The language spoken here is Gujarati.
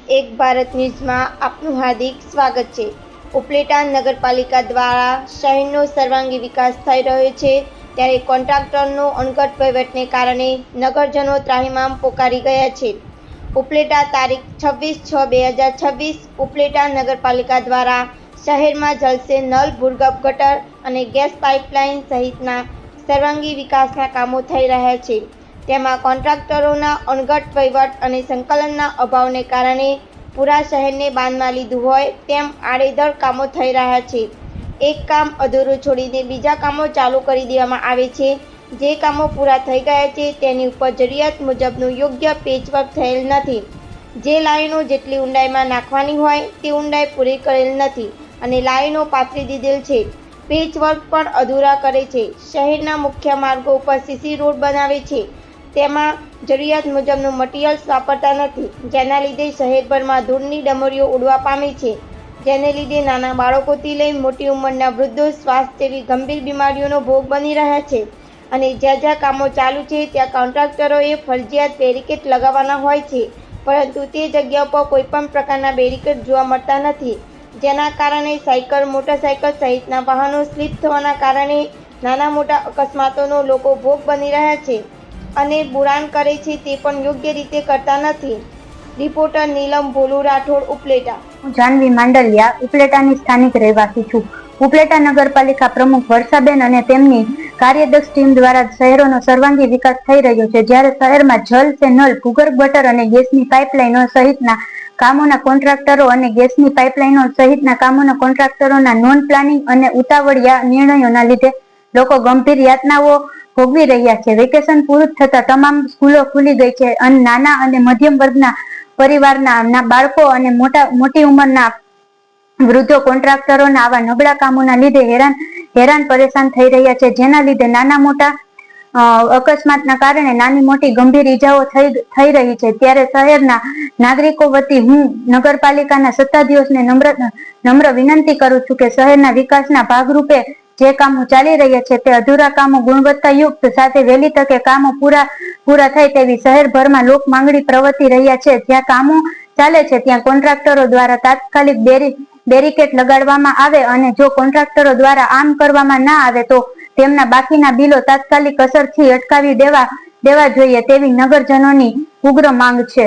એક ભારત ન્યૂઝમાં આપનું હાર્દિક સ્વાગત છે। ઉપલેટા નગરપાલિકા દ્વારા શહેરનો સર્વાંગી વિકાસ થઈ રહ્યો છે, ત્યારે કોન્ટ્રાક્ટરનો અણઘડ વહીવટને કારણે નગરજનો ત્રાહિમામ પોકારી ગયા છે। ઉપલેટા તારીખ 26/6/2026 ઉપલેટા નગરપાલિકા દ્વારા શહેરમાં જલસે નલ, ભૂગર્ભ ગટર અને ગેસ પાઇપલાઇન સહિતના સર્વાંગી વિકાસના કામો થઈ રહ્યા છે। તેમાં કોન્ટ્રાક્ટરોના અણઘડ વહીવટ અને સંકલનના અભાવને કારણે પૂરા શહેરને બાંધમાં લીધું હોય તેમ આડેધડ કામો થઈ રહ્યા છે। એક કામ અધૂરું છોડીને બીજા કામો ચાલુ કરી દેવામાં આવે છે। જે કામો પૂરા થઈ ગયા છે તેની ઉપર જરૂરિયાત મુજબનું યોગ્ય પેચવર્ક થયેલ નથી। જે લાઈનો જેટલી ઊંડાઈમાં નાખવાની હોય તે ઊંડાઈ પૂરી કરેલ નથી અને લાઈનો પાથરી દીધેલ છે। પેચવર્ક પણ અધૂરા કરે છે। શહેરના મુખ્ય માર્ગો ઉપર સીસી રોડ બનાવે છે, તેમાં જરૂરિયાત મુજબનું મટીરીયલ્સ વાપરતા નથી, જેના લીધે શહેરભરમાં ધૂળની ડમરીઓ ઉડવા પામી છે, જેને લીધે નાના બાળકોથી લઈ મોટી ઉંમરના વૃદ્ધો શ્વાસ જેવી ગંભીર બીમારીઓનો ભોગ બની રહ્યા છે। અને જ્યાં જ્યાં કામો ચાલુ છે ત્યાં કોન્ટ્રાક્ટરોએ ફરજિયાત બેરિકેડ લગાવવાના હોય છે, પરંતુ તે જગ્યા પર કોઈપણ પ્રકારના બેરિકેડ જોવા મળતા નથી, જેના કારણે સાયકલ, મોટરસાયકલ સહિતના વાહનો સ્લીપ થવાના કારણે નાના મોટા અકસ્માતોનો લોકો ભોગ બની રહ્યા છે અને બુરાણ કરે છે તે પણ યોગ્ય રીતે કરતા નથી। રિપોર્ટર નીલમ ભોલુ રાઠોડ, ઉપલેટા। હું જાનવી માંડલિયા, ઉપલેટાની સ્થાનિક રહેવાસી છું। ઉપલેટા નગરપાલિકા પ્રમુખ વર્ષાબેન અને તેમની કાર્યદક્ષ ટીમ દ્વારા શહેરોનો સર્વાંગી વિકાસ થઈ રહ્યો છે, જ્યારે શહેરમાં જલ સે નલ, ભૂગર્ભ ગટર અને ગેસની પાઇપલાઇનો સહિતના કામોના કોન્ટ્રાક્ટરો અને ગેસની પાઇપલાઇનો સહિતના કામોના કોન્ટ્રાક્ટરોના નોન પ્લાનિંગ અને ઉતાવળિયા નિર્ણયોના લીધે લોકો ગંભીર યાતનાઓ ભોગવી રહ્યા છે। વેકેશન પૂરું થતા તમામ સ્કૂલો ખુલી ગઈ છે અને નાના અને મધ્યમ વર્ગના પરિવારના બાળકો અને મોટી ઉંમરના વૃદ્ધો કોન્ટ્રાક્ટરોના આવા નબળા કામોના લીધે હેરાન પરેશાન થઈ રહ્યા છે, જેના લીધે નાના મોટા અકસ્માતના કારણે નાની મોટી ગંભીર ઈજાઓ થઈ રહી છે। ત્યારે શહેરના નાગરિકો વતી હું નગરપાલિકાના સત્તાધીશોને નમ્ર વિનંતી કરું છું કે શહેરના વિકાસના ભાગરૂપે જે કામો ચાલી રહ્યા છે તે અધૂરા કામો ગુણવત્તાયુક્ત સાથે વહેલી તકે કામો પૂરા થાય તેવી શહેરભરમાં લોક માંગણી પ્રવર્તી રહ્યા છે। જ્યાં કામો ચાલે છે ત્યાં કોન્ટ્રાક્ટરો દ્વારા તાત્કાલિક બેરિકેડ લગાડવામાં આવે અને જો કોન્ટ્રાક્ટરો દ્વારા આમ કરવામાં ના આવે તો તેમના બાકીના બિલો તાત્કાલિક અસરથી અટકાવી દેવા જોઈએ તેવી નગરજનોની ઉગ્ર માંગ છે।